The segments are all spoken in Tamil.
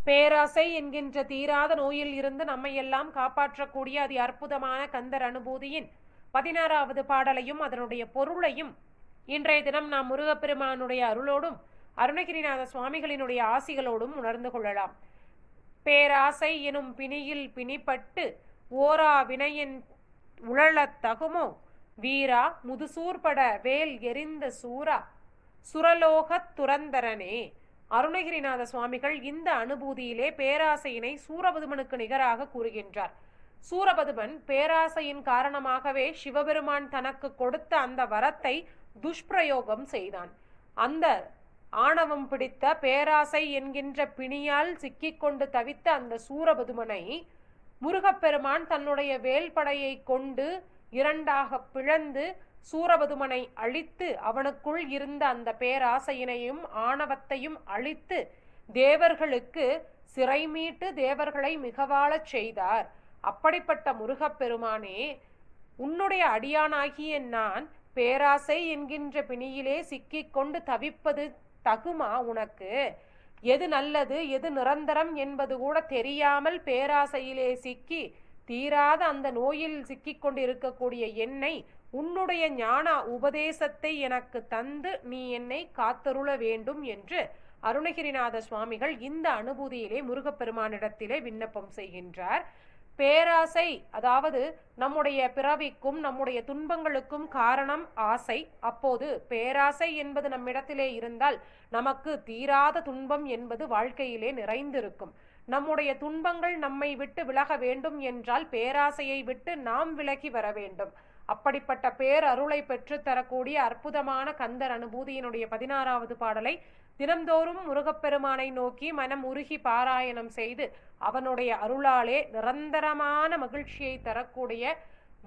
பேராசை என்கின்ற தீராத நோயில் இருந்து நம்மையெல்லாம் காப்பாற்றக்கூடிய அதி அற்புதமான கந்தர் அனுபூதியின் 16வது பாடலையும் அதனுடைய பொருளையும் இன்றைய தினம் நாம் முருகப்பெருமானுடைய அருளோடும் அருணகிரிநாத சுவாமிகளினுடைய ஆசிகளோடும் உணர்ந்து கொள்ளலாம். பேராசை எனும் பிணியில் பிணிப்பட்டு ஓரா வினையின் உழலத் தகுமோ வீரா முதுசூர்பட வேல் எரிந்த சூரா சுரலோகத் துரந்தரனே. அருணகிரிநாத சுவாமிகள் இந்த அனுபூதியிலே பேராசையினை சூரபதுமனுக்கு நிகராக கூறுகின்றார். சூரபதுமன் பேராசையின் காரணமாகவே சிவபெருமான் தனக்கு கொடுத்த அந்த வரத்தை துஷ்பிரயோகம் செய்தான். அந்த ஆணவம் பிடித்த பேராசை என்கின்ற பிணியால் சிக்கிக்கொண்டு தவித்த அந்த சூரபதுமனை முருகப்பெருமான் தன்னுடைய வேல்படையை கொண்டு இரண்டாக பிளந்து சூரபதுமனை அழித்து அவனுக்குள் இருந்த அந்த பேராசையினையும் ஆணவத்தையும் அழித்து தேவர்களுக்கு சிறை மீட்டு தேவர்களை மிகவாழச் செய்தார். அப்படிப்பட்ட முருகப்பெருமானே, உன்னுடைய அடியானாகிய நான் பேராசை என்கின்ற பிணியிலே சிக்கிக்கொண்டு தவிப்பது தகுமா உனக்கு? எது நல்லது எது நிரந்தரம் என்பது கூட தெரியாமல் பேராசையிலே சிக்கி தீராத அந்த நோயில் சிக்கிக்கொண்டு இருக்கக்கூடிய என்னை உன்னுடைய ஞான உபதேசத்தை எனக்கு தந்து நீ என்னை காத்தருள வேண்டும் என்று அருணகிரிநாத சுவாமிகள் இந்த அனுபூதியிலே முருகப்பெருமானிடத்திலே விண்ணப்பம் செய்கின்றார். பேராசை, அதாவது நம்முடைய பிறவிக்கும் நம்முடைய துன்பங்களுக்கும் காரணம் ஆசை. அப்போது பேராசை என்பது நம்மிடத்திலே இருந்தால் நமக்கு தீராத துன்பம் என்பது வாழ்க்கையிலே நிறைந்திருக்கும். நம்முடைய துன்பங்கள் நம்மை விட்டு விலக வேண்டும் என்றால் பேராசையை விட்டு நாம் விலகி வர வேண்டும். அப்படிப்பட்ட பேரருளை பெற்று தரக்கூடிய அற்புதமான கந்தர் அனுபூதியினுடைய 16வது பாடலை தினம்தோறும் முருகப்பெருமானை நோக்கி மனம் உருகி பாராயணம் செய்து அவனுடைய அருளாலே நிரந்தரமான மகிழ்ச்சியை தரக்கூடிய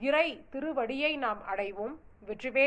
இறை திருவடியை நாம் அடைவோம். வெற்றிவேல்.